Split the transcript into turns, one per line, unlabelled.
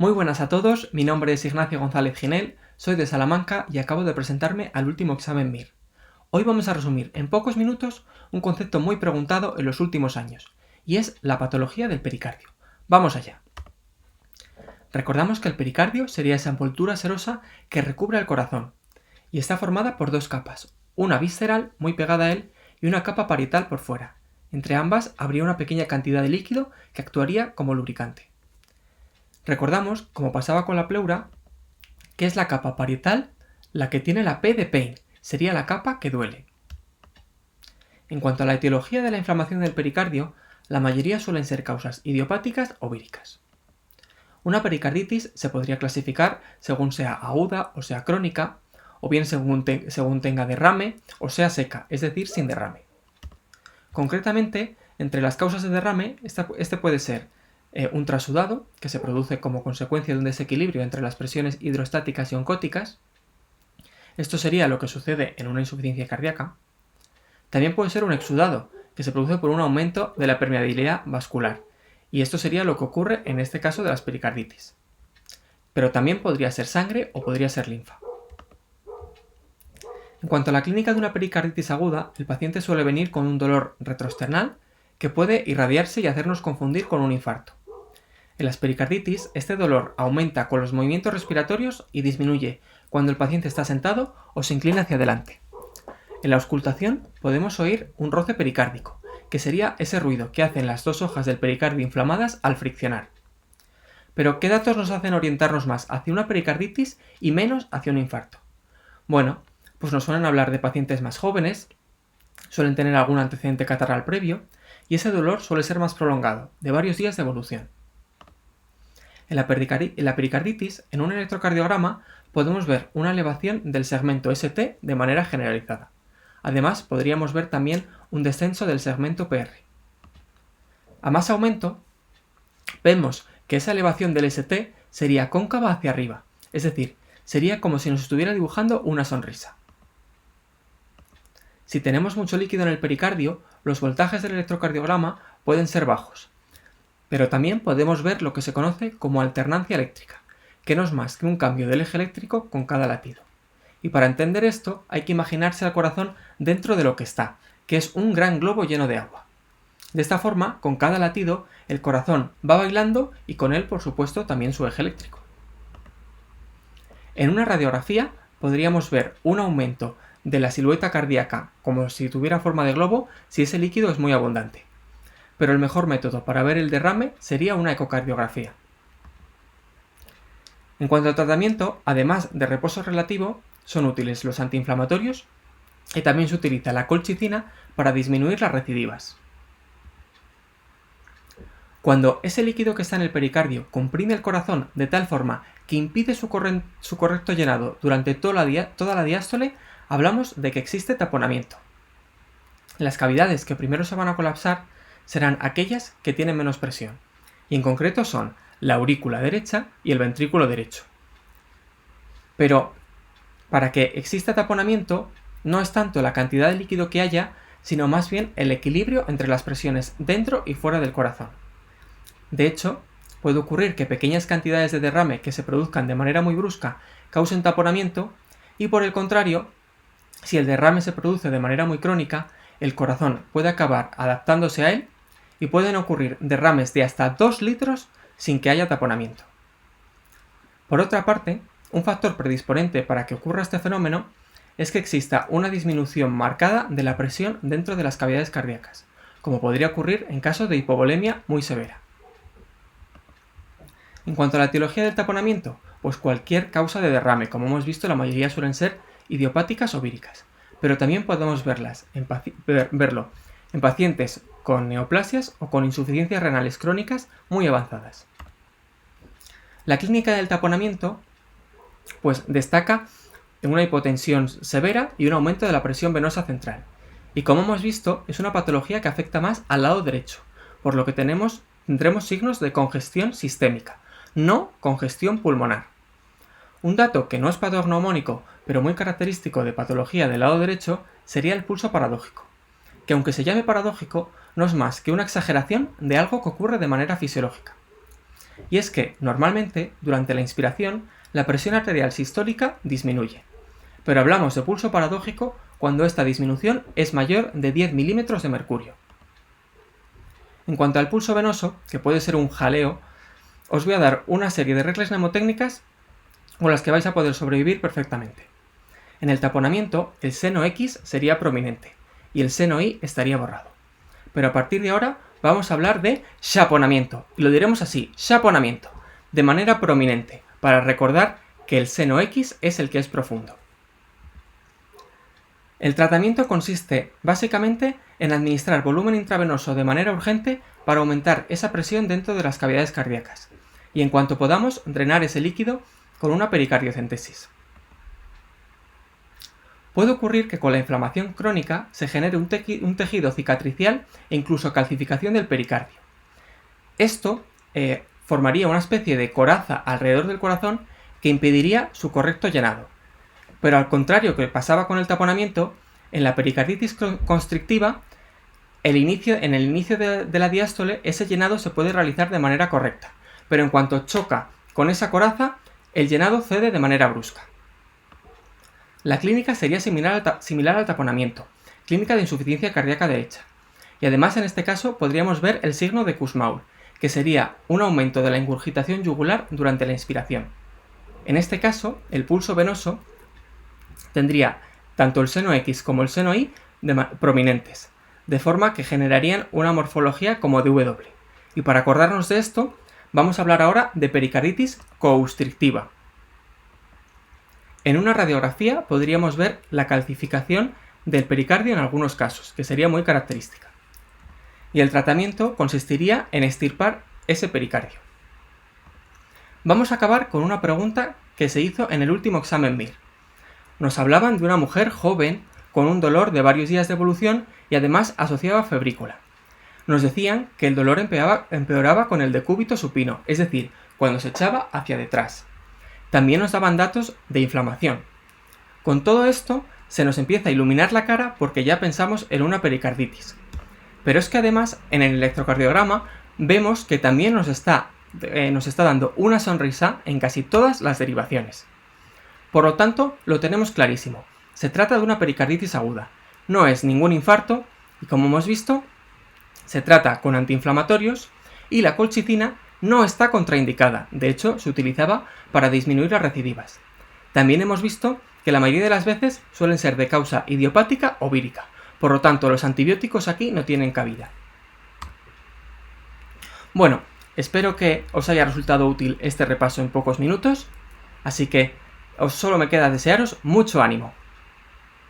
Muy buenas a todos, mi nombre es Ignacio González Ginel, soy de Salamanca y acabo de presentarme al último examen MIR. Hoy vamos a resumir en pocos minutos un concepto muy preguntado en los últimos años, y es la patología del pericardio. Vamos allá. Recordamos que el pericardio sería esa envoltura serosa que recubre el corazón, y está formada por dos capas, una visceral muy pegada a él y una capa parietal por fuera. Entre ambas habría una pequeña cantidad de líquido que actuaría como lubricante. Recordamos, como pasaba con la pleura, que es la capa parietal la que tiene la P de pain, sería la capa que duele. En cuanto a la etiología de la inflamación del pericardio, la mayoría suelen ser causas idiopáticas o víricas. Una pericarditis se podría clasificar según sea aguda o sea crónica, o bien según tenga derrame o sea seca, es decir, sin derrame. Concretamente, entre las causas de derrame, este puede ser un trasudado, que se produce como consecuencia de un desequilibrio entre las presiones hidrostáticas y oncóticas. Esto sería lo que sucede en una insuficiencia cardíaca. También puede ser un exudado, que se produce por un aumento de la permeabilidad vascular, y esto sería lo que ocurre en este caso de las pericarditis. Pero también podría ser sangre o podría ser linfa. En cuanto a la clínica de una pericarditis aguda, el paciente suele venir con un dolor retroesternal que puede irradiarse y hacernos confundir con un infarto. En las pericarditis, este dolor aumenta con los movimientos respiratorios y disminuye cuando el paciente está sentado o se inclina hacia adelante. En la auscultación podemos oír un roce pericárdico, que sería ese ruido que hacen las dos hojas del pericardio inflamadas al friccionar. Pero, ¿qué datos nos hacen orientarnos más hacia una pericarditis y menos hacia un infarto? Bueno, pues nos suelen hablar de pacientes más jóvenes, suelen tener algún antecedente catarral previo, y ese dolor suele ser más prolongado, de varios días de evolución. En la pericarditis, en un electrocardiograma, podemos ver una elevación del segmento ST de manera generalizada. Además, podríamos ver también un descenso del segmento PR. A más aumento, vemos que esa elevación del ST sería cóncava hacia arriba, es decir, sería como si nos estuviera dibujando una sonrisa. Si tenemos mucho líquido en el pericardio, los voltajes del electrocardiograma pueden ser bajos, pero también podemos ver lo que se conoce como alternancia eléctrica, que no es más que un cambio del eje eléctrico con cada latido. Y para entender esto hay que imaginarse al corazón dentro de lo que está, que es un gran globo lleno de agua. De esta forma, con cada latido, el corazón va bailando y con él, por supuesto, también su eje eléctrico. En una radiografía podríamos ver un aumento de la silueta cardíaca como si tuviera forma de globo si ese líquido es muy abundante. Pero el mejor método para ver el derrame sería una ecocardiografía. En cuanto al tratamiento, además de reposo relativo, son útiles los antiinflamatorios y también se utiliza la colchicina para disminuir las recidivas. Cuando ese líquido que está en el pericardio comprime el corazón de tal forma que impide su correcto llenado durante toda la diástole, hablamos de que existe taponamiento. Las cavidades que primero se van a colapsar serán aquellas que tienen menos presión, y en concreto son la aurícula derecha y el ventrículo derecho. Pero para que exista taponamiento, no es tanto la cantidad de líquido que haya, sino más bien el equilibrio entre las presiones dentro y fuera del corazón. De hecho, puede ocurrir que pequeñas cantidades de derrame que se produzcan de manera muy brusca causen taponamiento, y por el contrario, si el derrame se produce de manera muy crónica, el corazón puede acabar adaptándose a él y pueden ocurrir derrames de hasta 2 litros sin que haya taponamiento. Por otra parte, un factor predisponente para que ocurra este fenómeno es que exista una disminución marcada de la presión dentro de las cavidades cardíacas, como podría ocurrir en caso de hipovolemia muy severa. En cuanto a la etiología del taponamiento, pues cualquier causa de derrame, como hemos visto, la mayoría suelen ser idiopáticas o víricas, pero también podemos verlo en pacientes con neoplasias o con insuficiencias renales crónicas muy avanzadas. La clínica del taponamiento pues destaca en una hipotensión severa y un aumento de la presión venosa central. Y como hemos visto, es una patología que afecta más al lado derecho, por lo que tendremos signos de congestión sistémica, no congestión pulmonar. Un dato que no es patognomónico, pero muy característico de patología del lado derecho, sería el pulso paradójico, que aunque se llame paradójico, no es más que una exageración de algo que ocurre de manera fisiológica. y es que, normalmente, durante la inspiración, la presión arterial sistólica disminuye. Pero hablamos de pulso paradójico cuando esta disminución es mayor de 10 milímetros de mercurio. En cuanto al pulso venoso, que puede ser un jaleo, os voy a dar una serie de reglas mnemotécnicas con las que vais a poder sobrevivir perfectamente. En el taponamiento, el seno X sería prominente y el seno Y estaría borrado. Pero a partir de ahora vamos a hablar de chaponamiento, y lo diremos así, chaponamiento, de manera prominente, para recordar que el seno X es el que es profundo. El tratamiento consiste básicamente en administrar volumen intravenoso de manera urgente para aumentar esa presión dentro de las cavidades cardíacas, y en cuanto podamos drenar ese líquido con una pericardiocentesis. Puede ocurrir que con la inflamación crónica se genere un tejido cicatricial e incluso calcificación del pericardio. Esto formaría una especie de coraza alrededor del corazón que impediría su correcto llenado. Pero al contrario que pasaba con el taponamiento, en la pericarditis constrictiva, en el inicio de la diástole, ese llenado se puede realizar de manera correcta, pero en cuanto choca con esa coraza, el llenado cede de manera brusca. La clínica sería similar al taponamiento, clínica de insuficiencia cardíaca derecha. Y además en este caso podríamos ver el signo de Kussmaul, que sería un aumento de la ingurgitación yugular durante la inspiración. En este caso, el pulso venoso tendría tanto el seno X como el seno Y prominentes, de forma que generarían una morfología como de W. Y para acordarnos de esto, vamos a hablar ahora de pericarditis constrictiva. En una radiografía podríamos ver la calcificación del pericardio en algunos casos, que sería muy característica. Y el tratamiento consistiría en extirpar ese pericardio. Vamos a acabar con una pregunta que se hizo en el último examen MIR. Nos hablaban de una mujer joven con un dolor de varios días de evolución y además asociado a febrícula. Nos decían que el dolor empeoraba con el decúbito supino, es decir, cuando se echaba hacia detrás. También nos daban datos de inflamación. Con todo esto, se nos empieza a iluminar la cara porque ya pensamos en una pericarditis. Pero es que además, en el electrocardiograma, vemos que también nos está dando una sonrisa en casi todas las derivaciones. Por lo tanto, lo tenemos clarísimo. Se trata de una pericarditis aguda. No es ningún infarto y, como hemos visto, se trata con antiinflamatorios y la colchicina no está contraindicada, de hecho se utilizaba para disminuir las recidivas. También hemos visto que la mayoría de las veces suelen ser de causa idiopática o vírica, por lo tanto los antibióticos aquí no tienen cabida. Bueno, espero que os haya resultado útil este repaso en pocos minutos, así que solo me queda desearos mucho ánimo.